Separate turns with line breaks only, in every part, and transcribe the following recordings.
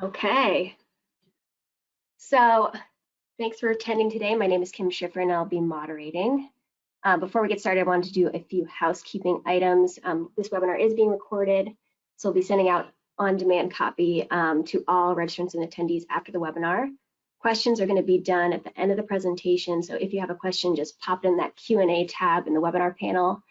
Okay, so thanks for attending today. My name is Kim Schiffer and I'll be moderating. Before we get started, I wanted to do a few housekeeping items. This webinar is being recorded, so we'll be sending out on-demand copy to all registrants and attendees after the webinar. Questions are going to be done at the end of the presentation, so if you have a question, just pop it in that Q&A tab in the webinar panel,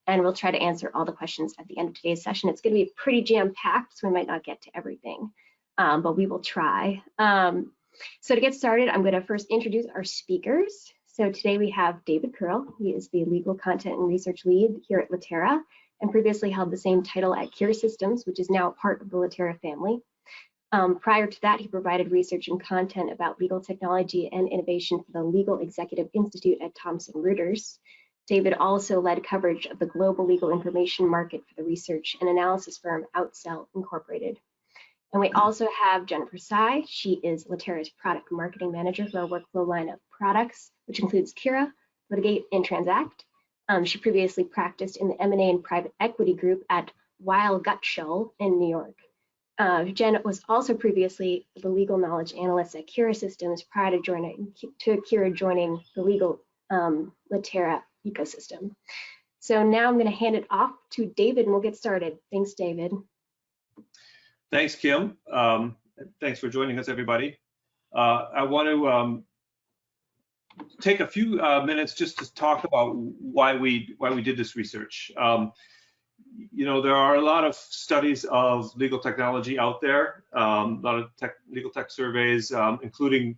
and we'll try to answer all the questions at the end of today's session. It's going to be pretty jam-packed, so we might not get to everything. But we will try. So to get started, I'm going to first introduce our speakers. So today we have David Curle. He is the Legal Content and Research Lead here at Litera and previously held the same title at Cure Systems, which is now part of the Litera family. Prior to that, he provided research and content about legal technology and innovation for the Legal Executive Institute at Thomson Reuters. David also led coverage of the global legal information market for the research and analysis firm Outsell Incorporated. And we also have Jennifer Tsai. She is Litera's product marketing manager for our workflow line of products, which includes Kira, Litigate, and Transact. She previously practiced in the M&A and private equity group at Weil Gutschall in New York. Jen was also previously the legal knowledge analyst at Kira Systems prior to Kira joining the legal Litera ecosystem. So now I'm going to hand it off to David and we'll get started. Thanks, David.
Thanks, Kim. Thanks for joining us, everybody. I want to take a few minutes just to talk about why we did this research. You know, there are a lot of studies of legal technology out there, a lot of legal tech surveys, including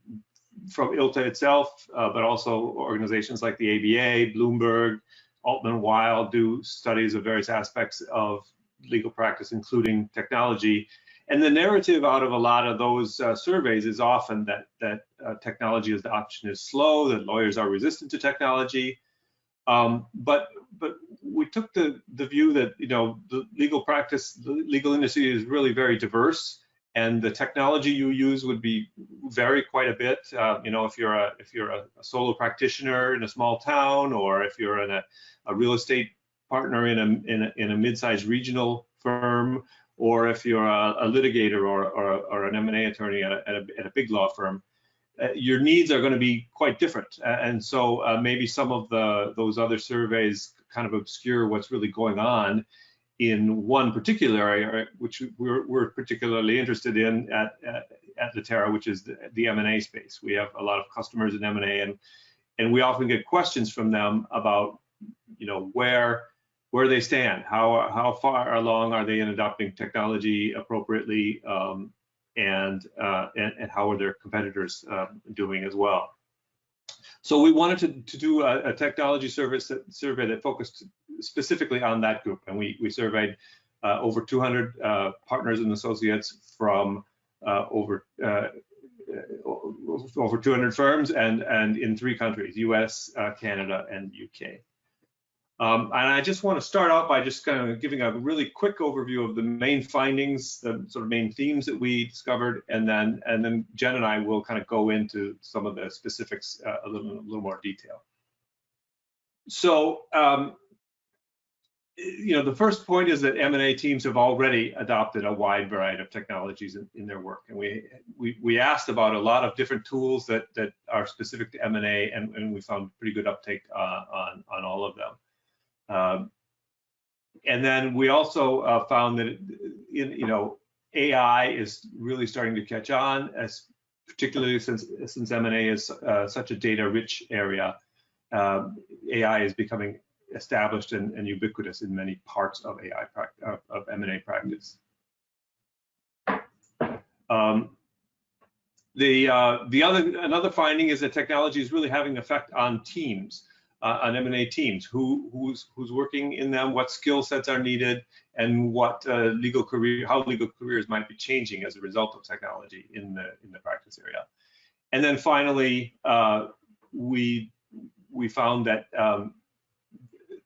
from ILTA itself, but also organizations like the ABA, Bloomberg, Altman Weil do studies of various aspects of legal practice, including technology. And the narrative out of a lot of those surveys is often that technology adoption is slow, that lawyers are resistant to technology. But we took the view that, you know, the legal practice, the legal industry is really very diverse, and the technology you use would vary quite a bit. You know, if you're a solo practitioner in a small town, or if you're a real estate partner in a mid-sized regional firm, or if you're a litigator or an M&A attorney at a big law firm, your needs are going to be quite different. And so maybe some of those other surveys kind of obscure what's really going on in one particular area, which we're particularly interested in at Litera, which is the M&A space. We have a lot of customers in M&A, and we often get questions from them about, you know, where they stand, how far along are they in adopting technology appropriately, and how are their competitors doing as well. So we wanted to do a technology survey that focused specifically on that group, and we surveyed over 200 partners and associates from over 200 firms and in 3 countries: US, Canada, and UK. And I just want to start out by just kind of giving a really quick overview of the main findings, the sort of main themes that we discovered, and then Jen and I will kind of go into some of the specifics a little more detail. So, you know, the first point is that M&A teams have already adopted a wide variety of technologies in their work, and we asked about a lot of different tools that are specific to M&A, and we found pretty good uptake on all of them. And then we also found that, you know, AI is really starting to catch on, particularly since M&A is such a data-rich area. AI is becoming established and ubiquitous in many parts of M&A practice. Another finding is that technology is really having an effect on teams. On M&A teams, who's working in them, what skill sets are needed, and what how legal careers might be changing as a result of technology in the practice area. And then finally, we found that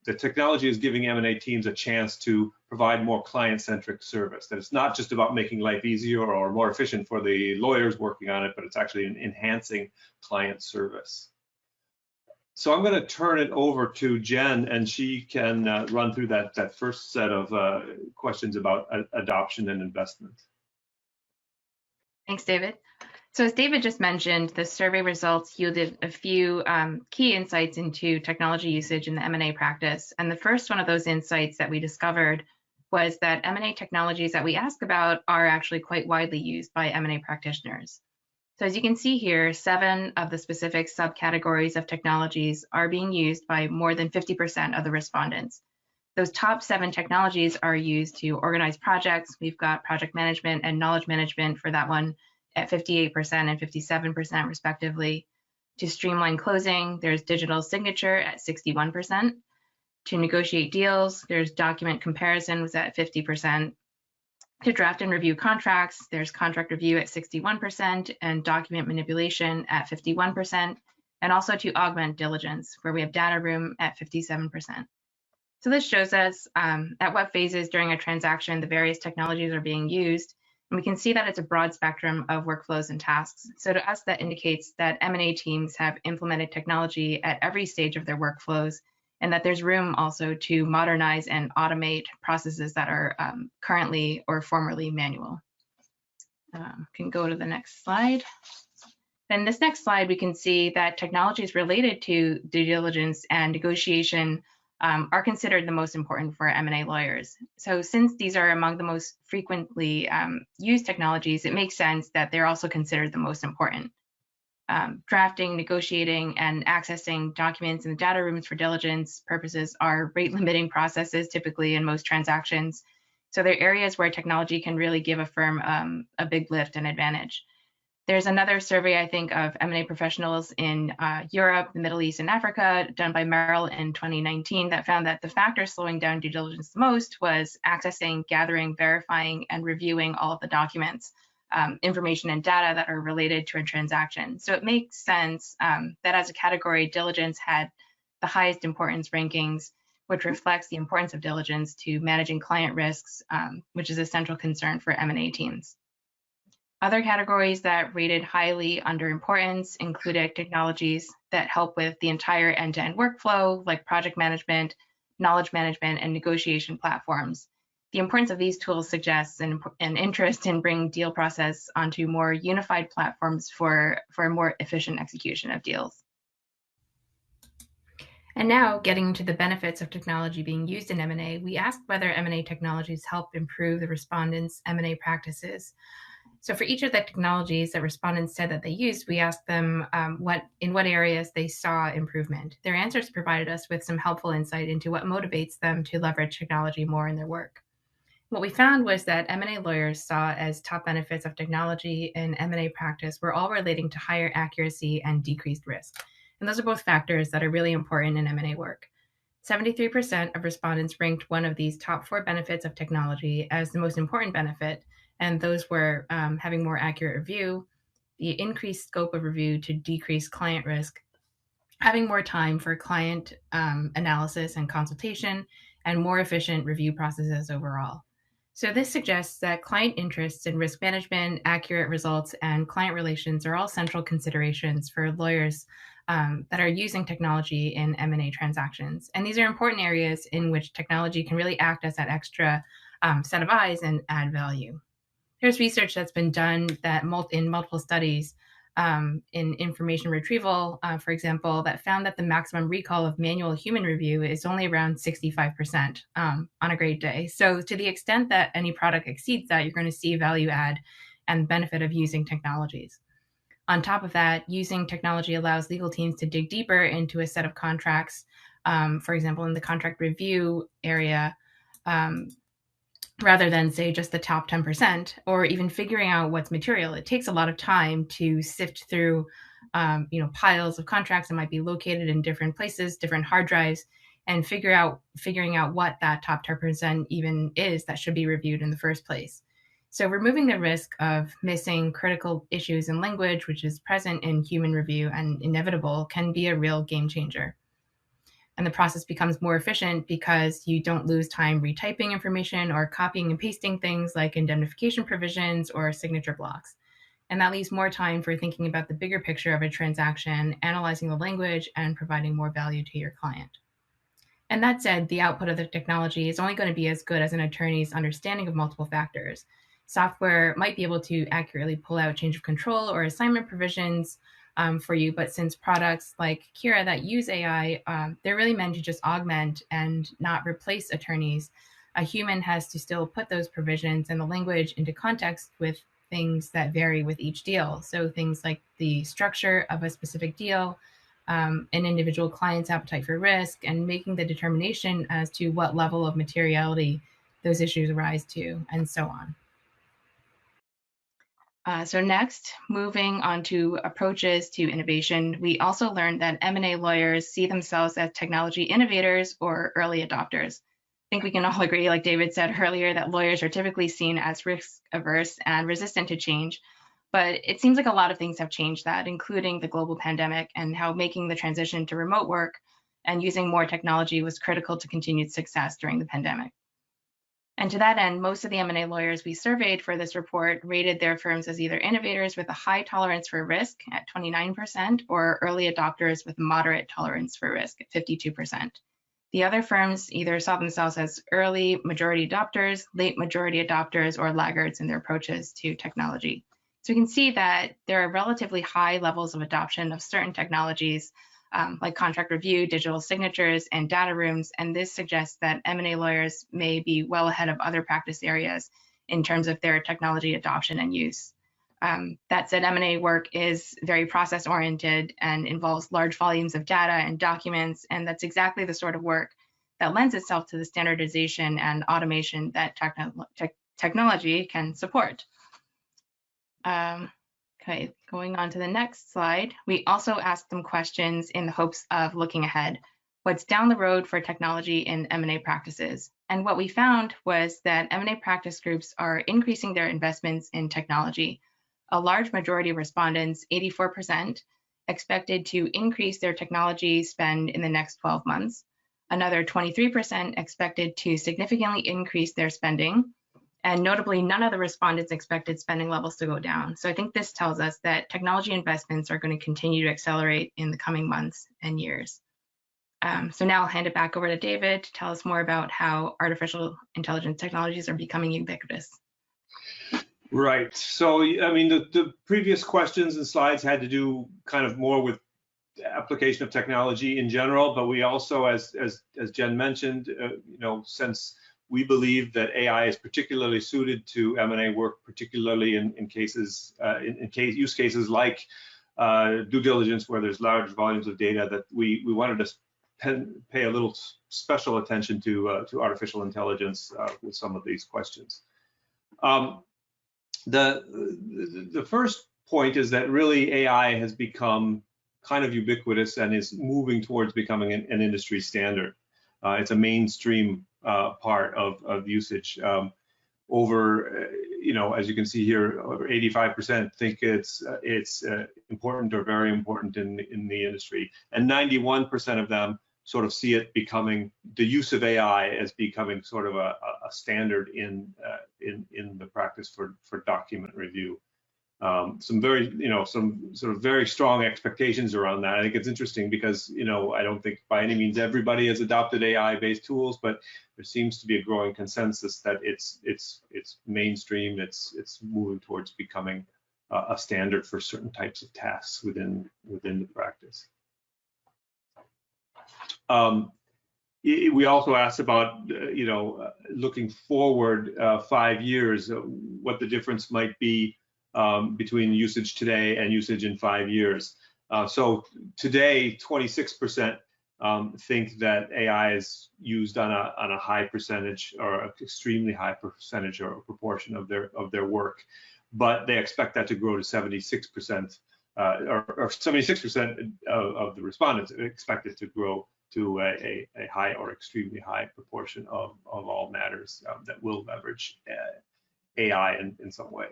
the technology is giving M&A teams a chance to provide more client-centric service. That it's not just about making life easier or more efficient for the lawyers working on it, but it's actually enhancing client service. So I'm going to turn it over to Jen, and she can run through that first set of questions about adoption and investment.
Thanks, David. So as David just mentioned, the survey results yielded a few key insights into technology usage in the M&A practice. And the first one of those insights that we discovered was that M&A technologies that we asked about are actually quite widely used by M&A practitioners. So as you can see here, 7 of the specific subcategories of technologies are being used by more than 50% of the respondents. Those top 7 technologies are used to organize projects. We've got project management and knowledge management for that one at 58% and 57% respectively. To streamline closing, there's digital signature at 61%. To negotiate deals, there's document comparison was at 50%. To draft and review contracts, there's contract review at 61% and document manipulation at 51%, and also to augment diligence, where we have data room at 57%. So this shows us at what phases during a transaction the various technologies are being used, and we can see that it's a broad spectrum of workflows and tasks. So to us, that indicates that M&A teams have implemented technology at every stage of their workflows, and that there's room also to modernize and automate processes that are currently or formerly manual. Can go to the next slide. Then this next slide, we can see that technologies related to due diligence and negotiation are considered the most important for M&A lawyers. So since these are among the most frequently used technologies, it makes sense that they're also considered the most important. Drafting, negotiating, and accessing documents in the data rooms for diligence purposes are rate-limiting processes typically in most transactions. So they're areas where technology can really give a firm a big lift and advantage. There's another survey, I think, of M&A professionals in Europe, the Middle East, and Africa, done by Merrill in 2019, that found that the factor slowing down due diligence the most was accessing, gathering, verifying, and reviewing all of the documents, information and data that are related to a transaction. So it makes sense that as a category, diligence had the highest importance rankings, which reflects the importance of diligence to managing client risks, which is a central concern for M&A teams. Other categories that rated highly under importance included technologies that help with the entire end-to-end workflow, like project management, knowledge management, and negotiation platforms. The importance of these tools suggests an interest in bringing deal process onto more unified platforms for a more efficient execution of deals. And now, getting to the benefits of technology being used in M&A, we asked whether M&A technologies help improve the respondents' M&A practices. So for each of the technologies that respondents said that they used, we asked them in what areas they saw improvement. Their answers provided us with some helpful insight into what motivates them to leverage technology more in their work. What we found was that M&A lawyers saw as top benefits of technology in M&A practice were all relating to higher accuracy and decreased risk. And those are both factors that are really important in M&A work. 73% of respondents ranked one of these top 4 benefits of technology as the most important benefit, and those were having more accurate review, the increased scope of review to decrease client risk, having more time for client analysis and consultation, and more efficient review processes overall. So this suggests that client interests in risk management, accurate results, and client relations are all central considerations for lawyers that are using technology in M&A transactions. And these are important areas in which technology can really act as that extra set of eyes and add value. There's research that's been done that in multiple studies in information retrieval, for example, that found that the maximum recall of manual human review is only around 65% on a great day. So to the extent that any product exceeds that, you're going to see value add and benefit of using technologies. On top of that, using technology allows legal teams to dig deeper into a set of contracts, for example, in the contract review area, rather than say just the top 10%, or even figuring out what's material. It takes a lot of time to sift through piles of contracts that might be located in different places, different hard drives, and figuring out what that top 10% even is that should be reviewed in the first place. So removing the risk of missing critical issues in language, which is present in human review and inevitable, can be a real game changer. And the process becomes more efficient because you don't lose time retyping information or copying and pasting things like indemnification provisions or signature blocks. And that leaves more time for thinking about the bigger picture of a transaction, analyzing the language, and providing more value to your client. And that said, the output of the technology is only going to be as good as an attorney's understanding of multiple factors. software might be able to accurately pull out change of control or assignment provisions for you, but since products like Kira that use AI, they're really meant to just augment and not replace attorneys. A human has to still put those provisions and the language into context with things that vary with each deal. So things like the structure of a specific deal, an individual client's appetite for risk, and making the determination as to what level of materiality those issues arise to, and so on. So next, moving on to approaches to innovation, we also learned that M&A lawyers see themselves as technology innovators or early adopters. I think we can all agree, like David said earlier, that lawyers are typically seen as risk averse and resistant to change. But it seems like a lot of things have changed that, including the global pandemic and how making the transition to remote work and using more technology was critical to continued success during the pandemic. And to that end, most of the M&A lawyers we surveyed for this report rated their firms as either innovators with a high tolerance for risk at 29% or early adopters with moderate tolerance for risk at 52%. The other firms either saw themselves as early majority adopters, late majority adopters, or laggards in their approaches to technology. So we can see that there are relatively high levels of adoption of certain technologies like contract review, digital signatures, and data rooms, and this suggests that M&A lawyers may be well ahead of other practice areas in terms of their technology adoption and use. That said, M&A work is very process-oriented and involves large volumes of data and documents, and that's exactly the sort of work that lends itself to the standardization and automation that technology can support. Okay, going on to the next slide. We also asked them questions in the hopes of looking ahead. What's down the road for technology in M&A practices? And what we found was that M&A practice groups are increasing their investments in technology. A large majority of respondents, 84%, expected to increase their technology spend in the next 12 months. Another 23% expected to significantly increase their spending. And notably, none of the respondents expected spending levels to go down. So I think this tells us that technology investments are going to continue to accelerate in the coming months and years. So now I'll hand it back over to David to tell us more about how artificial intelligence technologies are becoming ubiquitous.
Right. So, I mean, the previous questions and slides had to do kind of more with the application of technology in general, but we also, as Jen mentioned, you know, since we believe that AI is particularly suited to M&A work, particularly in cases, use cases like due diligence, where there's large volumes of data, that we wanted to pay a little special attention to artificial intelligence with some of these questions. The first point is that really AI has become kind of ubiquitous and is moving towards becoming an industry standard. It's a mainstream part of usage. You know, as you can see here, over 85% think it's important or very important in the industry, and 91% of them sort of see it becoming, the use of AI as becoming sort of a standard in the practice for document review. Some very, you know, some sort of very strong expectations around that. I think it's interesting because, you know, I don't think by any means everybody has adopted AI-based tools, but there seems to be a growing consensus that it's mainstream. It's moving towards becoming a standard for certain types of tasks within the practice. We also asked about, you know, looking forward 5 years, what the difference might be between usage today and usage in 5 years. So today, 26% think that AI is used on a high percentage or an extremely high percentage or proportion of their work, but they expect that to grow to 76%, or 76% of the respondents expect it to grow to a high or extremely high proportion of all matters that will leverage AI in some way.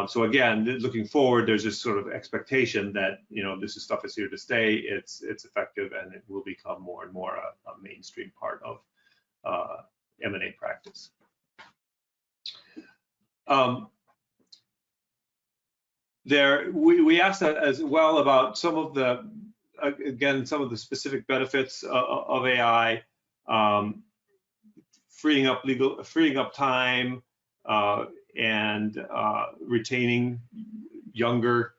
So again, looking forward, there's this sort of expectation that, you know, this stuff is here to stay. It's effective, and it will become more and more a mainstream part of M&A practice. We asked as well about some of the, again, some of the specific benefits of AI, freeing up time, and retaining younger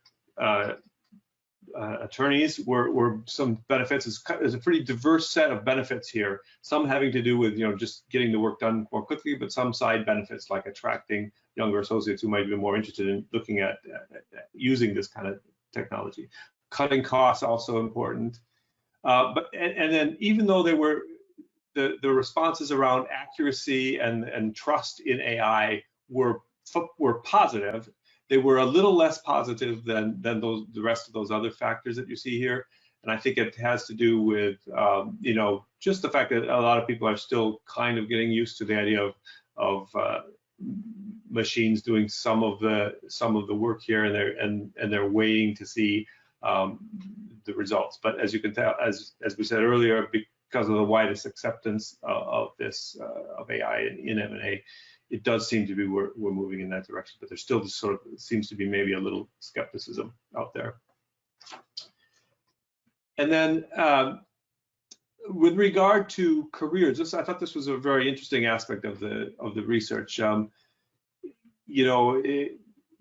attorneys were some benefits. There's a pretty diverse set of benefits here. Some having to do with just getting the work done more quickly, but some side benefits like attracting younger associates who might be more interested in looking at using this kind of technology. Cutting costs also important. And then even though there were the responses around accuracy and trust in AI were positive, they were a little less positive than the rest of those other factors that you see here. And I think it has to do with just the fact that a lot of people are still kind of getting used to the idea of machines doing some of the work here, and they're waiting to see the results. But as you can tell, as we said earlier, because of the widest acceptance of AI in M&A, it does seem to be we're moving in that direction. But there's still this sort of seems to be maybe a little skepticism out there. And then with regard to careers, I thought this was a very interesting aspect of the research.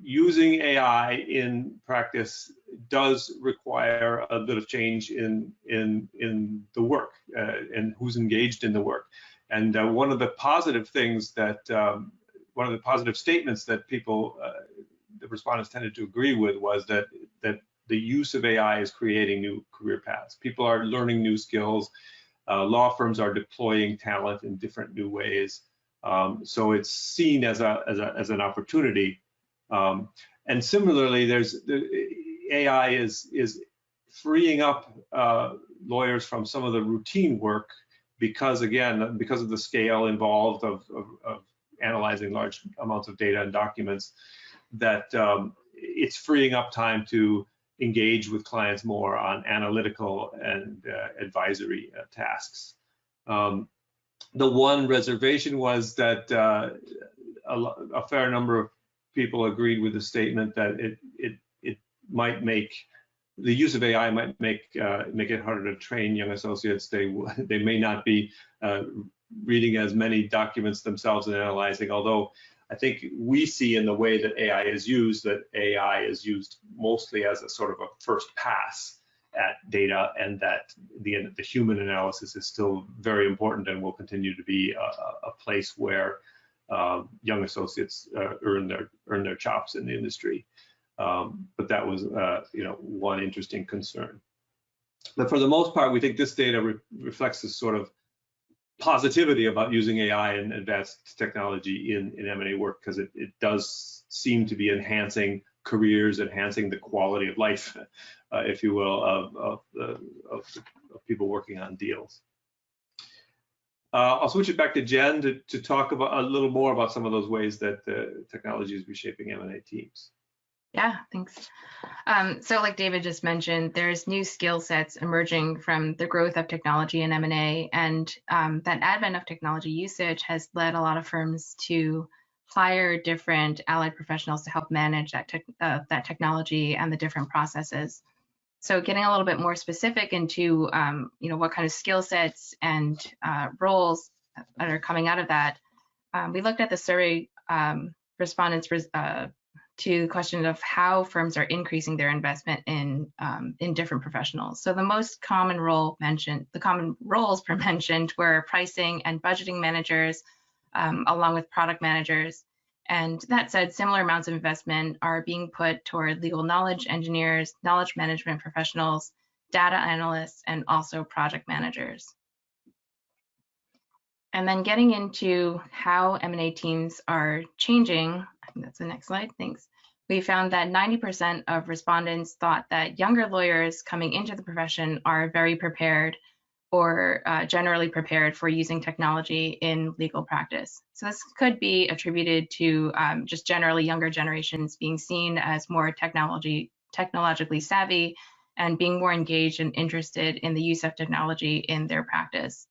Using AI in practice does require a bit of change in the work and who's engaged in the work. And one of the positive things that one of the positive statements that people, the respondents tended to agree with, was that the use of AI is creating new career paths. People are learning new skills. Law firms are deploying talent in different new ways. So it's seen as an opportunity. And similarly, AI is freeing up lawyers from some of the routine work because of the scale involved of analyzing large amounts of data and documents, that it's freeing up time to engage with clients more on analytical and advisory tasks. The one reservation was that a fair number of people agreed with the statement that it might make the use of AI might make it harder to train young associates. They may not be reading as many documents themselves and analyzing, although I think we see in the way that AI is used that AI is used mostly as a sort of a first pass at data, and that the human analysis is still very important and will continue to be a place where young associates earn their chops in the industry. But that was one interesting concern. But for the most part, we think this data reflects this sort of positivity about using AI and advanced technology in M&A work, because it does seem to be enhancing careers, enhancing the quality of life, if you will, of people working on deals. I'll switch it back to Jen to talk about a little more about some of those ways that technology is reshaping M&A teams.
Yeah, thanks. So like David just mentioned, there's new skill sets emerging from the growth of technology in M&A, and that advent of technology usage has led a lot of firms to hire different allied professionals to help manage that technology and the different processes. So getting a little bit more specific into what kind of skill sets and roles that are coming out of that, we looked at the survey respondents to the question of how firms are increasing their investment in different professionals. So the most common roles mentioned were pricing and budgeting managers, along with product managers. And that said, similar amounts of investment are being put toward legal knowledge engineers, knowledge management professionals, data analysts, and also project managers. And then getting into how M&A teams are changing, I think that's the next slide, thanks. We found that 90% of respondents thought that younger lawyers coming into the profession are very prepared or generally prepared for using technology in legal practice. So this could be attributed to just generally younger generations being seen as more technologically savvy and being more engaged and interested in the use of technology in their practice.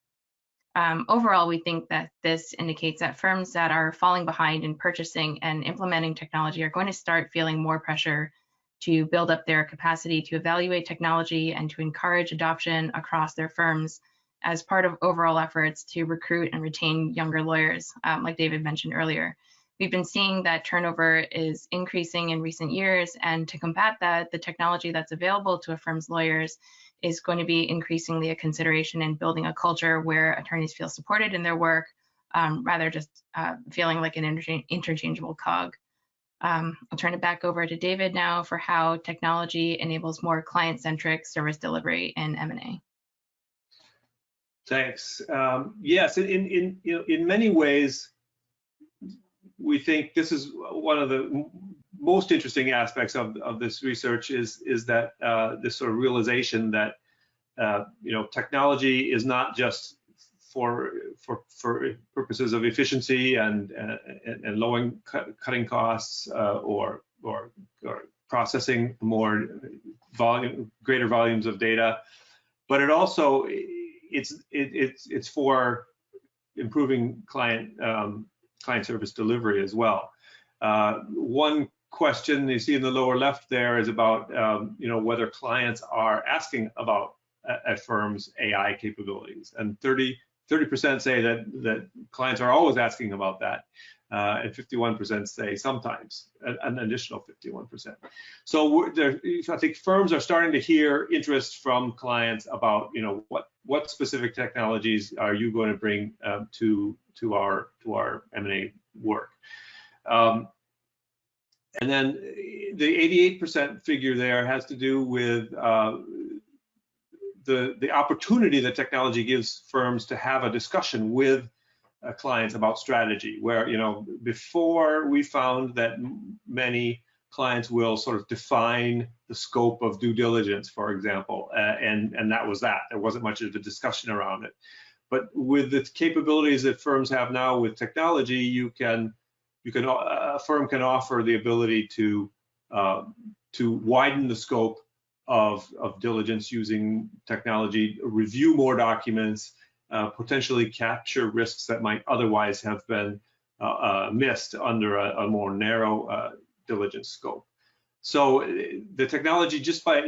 Overall, we think that this indicates that firms that are falling behind in purchasing and implementing technology are going to start feeling more pressure to build up their capacity to evaluate technology and to encourage adoption across their firms as part of overall efforts to recruit and retain younger lawyers, like David mentioned earlier. we've been seeing that turnover is increasing in recent years, and to combat that, the technology that's available to a firm's lawyers is going to be increasingly a consideration in building a culture where attorneys feel supported in their work, rather just feeling like an interchangeable cog. I'll turn it back over to David now for how technology enables more client-centric service delivery in M&A.
Thanks. Yes, in many ways, we think this is one of the most interesting aspects of this research is that this sort of realization that technology is not just for purposes of efficiency and lowering cutting costs or processing greater volumes of data, but it also it's for improving client service delivery as well. One question you see in the lower left there is about whether clients are asking about a firm's AI capabilities, and 30% say that clients are always asking about that, and 51% say sometimes, an additional 51%. So I think firms are starting to hear interest from clients about what specific technologies are you going to bring to our M&A work. And then the 88% figure there has to do with the opportunity that technology gives firms to have a discussion with clients about strategy, where before we found that many clients will sort of define the scope of due diligence, for example, and that was that. There wasn't much of a discussion around it. But with the capabilities that firms have now with technology, a firm can offer the ability to widen the scope of diligence using technology, review more documents, potentially capture risks that might otherwise have been missed under a more narrow diligence scope. So the technology, just by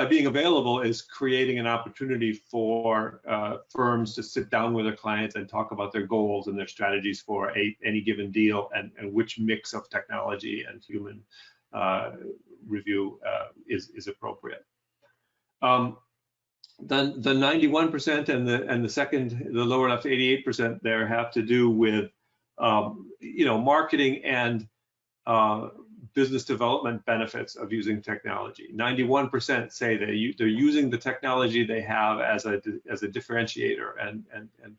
being available, is creating an opportunity for firms to sit down with their clients and talk about their goals and their strategies for any given deal, and which mix of technology and human review is appropriate. Then the 91% and the lower left 88% there have to do with marketing and business development benefits of using technology. 91% say they're using the technology they have as a differentiator, and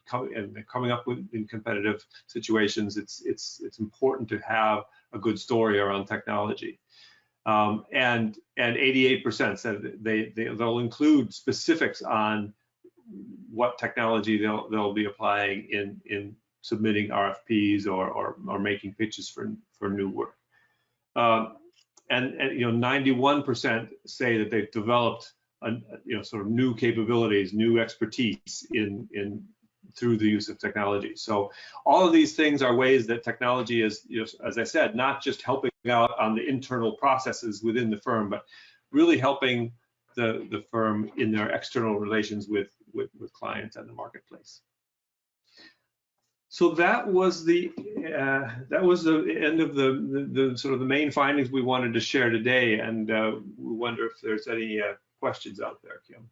coming up with, in competitive situations, it's important to have a good story around technology. And 88% said they'll include specifics on what technology they'll be applying in submitting RFPs or making pitches for new work. And 91% say that they've developed sort of new capabilities, new expertise through the use of technology. So all of these things are ways that technology is, as I said, not just helping out on the internal processes within the firm, but really helping the firm in their external relations with clients and the marketplace. So that was the end of the sort of the main findings we wanted to share today, and we wonder if there's any questions out there, Kim.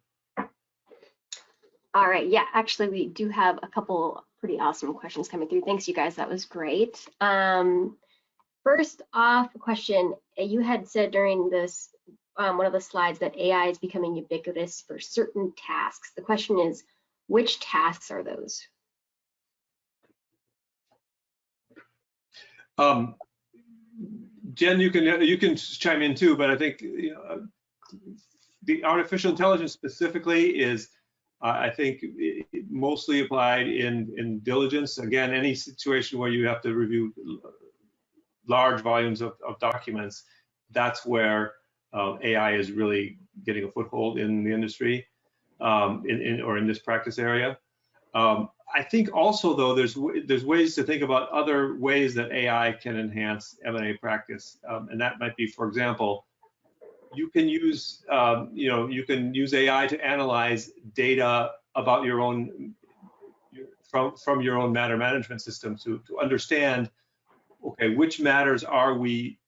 All right, yeah, actually we do have a couple pretty awesome questions coming through. Thanks, you guys, that was great. First off, a question, you had said during this one of the slides that AI is becoming ubiquitous for certain tasks. The question is, which tasks are those?
Jen, you can chime in too, but I think the artificial intelligence specifically is, I think, mostly applied in diligence. Again, any situation where you have to review large volumes of documents, that's where AI is really getting a foothold in the industry, or in this practice area. I think also, though, there's ways to think about other ways that AI can enhance M&A practice, and that might be, for example, you can use AI to analyze data about your own from your own matter management system to understand okay, which matters are we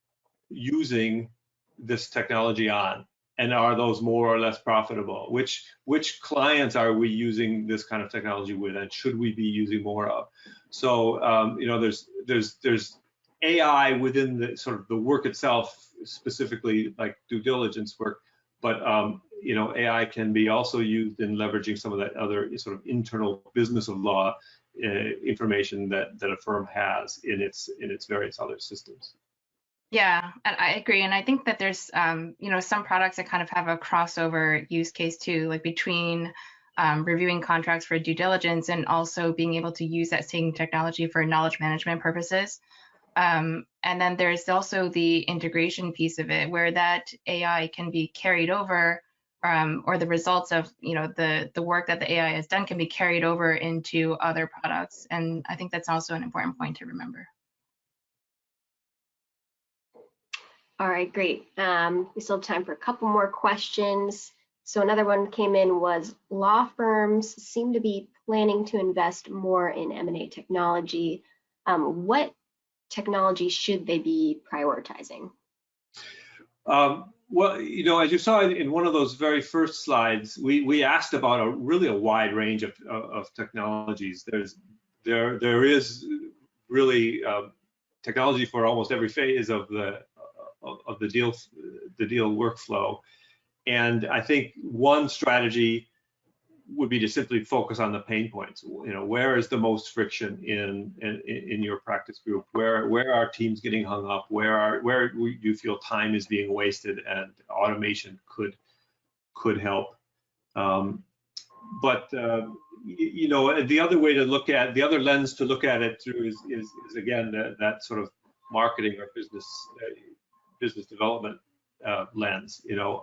using this technology on, and are those more or less profitable? Which clients are we using this kind of technology with, and should we be using more of? So you know, there's AI within the sort of the work itself, specifically like due diligence work, but you know, AI can be also used in leveraging some of that other sort of internal business of law information that a firm has in its various other systems.
Yeah, and I agree. And I think that there's, you know, some products that kind of have a crossover use case too, like between reviewing contracts for due diligence and also being able to use that same technology for knowledge management purposes. And then there's also the integration piece of it, where that AI can be carried over, or the results of, you know, the work that the AI has done can be carried over into other products. And I think that's also an important point to remember.
All right, great. We still have time for a couple more questions. So another one came in was, law firms seem to be planning to invest more in M&A technology. What technology should they be prioritizing?
Well, you know, as you saw in one of those very first slides, we asked about really a wide range of technologies. There is really technology for almost every phase of the deal workflow, and I think one strategy would be to simply focus on the pain points. You know, where is the most friction in your practice group? Where are teams getting hung up? Where do you feel time is being wasted and automation could help? But you know, the other way to look at, the other lens to look at it through is again that sort of marketing or business development lens. You know,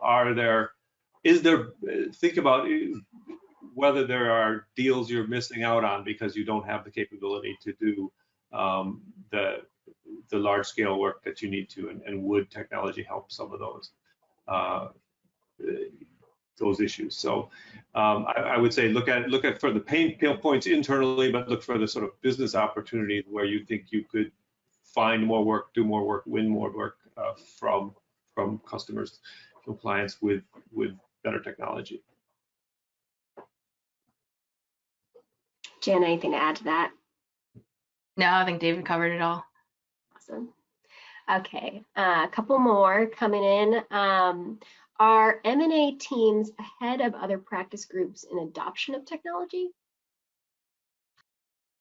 think about whether there are deals you're missing out on because you don't have the capability to do the large scale work that you need to, and would technology help some of those issues? So I would say look at for the pain points internally, but look for the sort of business opportunities where you think you could find more work, do more work, win more work from customers, from clients with better technology.
Jen, anything to add to that?
No, I think David covered it all.
Awesome. Okay, a couple more coming in. Are M&A teams ahead of other practice groups in adoption of technology?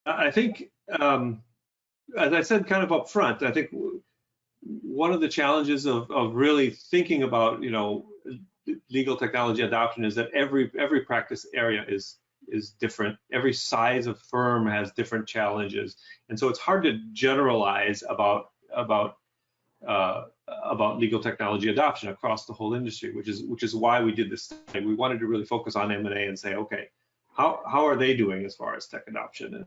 I think, as I said kind of up front, I think one of the challenges of really thinking about, you know, legal technology adoption is that every practice area is different. Every size of firm has different challenges, and so it's hard to generalize about legal technology adoption across the whole industry, which is why we did this study. We wanted to really focus on M&A and say, okay, how are they doing as far as tech adoption,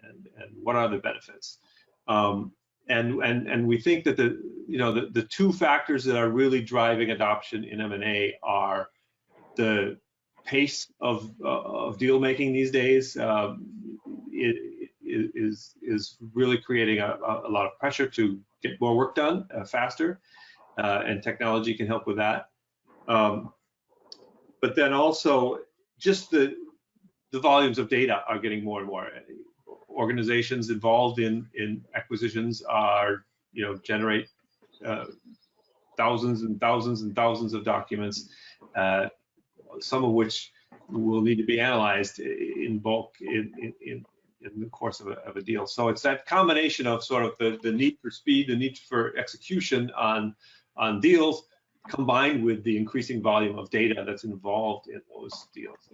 and what are the benefits? And we think that the two factors that are really driving adoption in M&A are the pace of deal making these days. Is really creating a lot of pressure to get more work done faster, and technology can help with that. But then also just the volumes of data are getting more and more. Organizations involved in acquisitions are, you know, generate thousands and thousands and thousands of documents, some of which will need to be analyzed in bulk in the course of a deal. So it's that combination of sort of the need for speed, the need for execution on deals, combined with the increasing volume of data that's involved in those deals,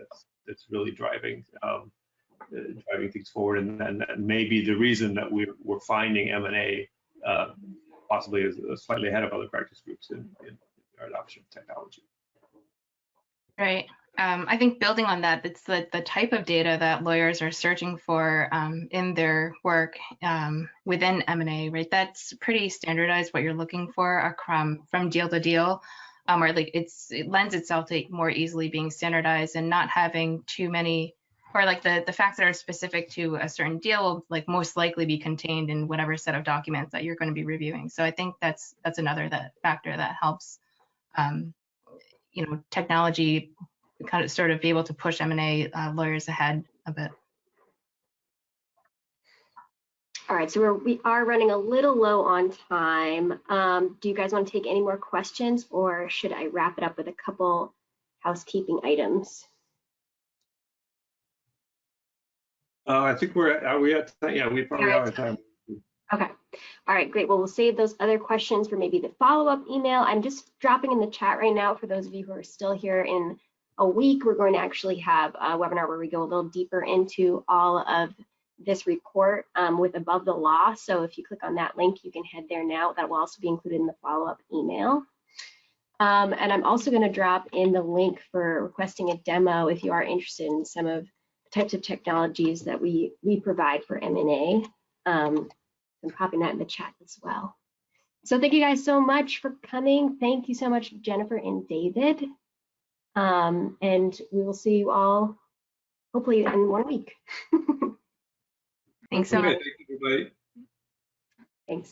that's really driving things forward, and maybe the reason that we're finding M&A possibly is slightly ahead of other practice groups in our adoption of technology.
Right. I think building on that, it's the type of data that lawyers are searching for in their work within M&A, right? That's pretty standardized what you're looking for from deal to deal, or like it lends itself to more easily being standardized and not having too many or like the facts that are specific to a certain deal will like most likely be contained in whatever set of documents that you're going to be reviewing. So I think that's another factor that helps, you know, technology kind of sort of be able to push M&A lawyers ahead a bit.
All right, so we are running a little low on time. Do you guys want to take any more questions, or should I wrap it up with a couple housekeeping items?
I think are we at time? Yeah, we probably are at time.
Okay. All right, great. Well, we'll save those other questions for maybe the follow-up email. I'm just dropping in the chat right now for those of you who are still here. In a week, we're going to actually have a webinar where we go a little deeper into all of this report with Above the Law. So if you click on that link, you can head there now. That will also be included in the follow-up email. And I'm also going to drop in the link for requesting a demo if you are interested in some of the types of technologies that we provide for M&A. I'm popping that in the chat as well. So thank you guys so much for coming. Thank you so much, Jennifer and David. And we will see you all hopefully in 1 week.
Thanks so much.
Thank you, everybody.
Thanks.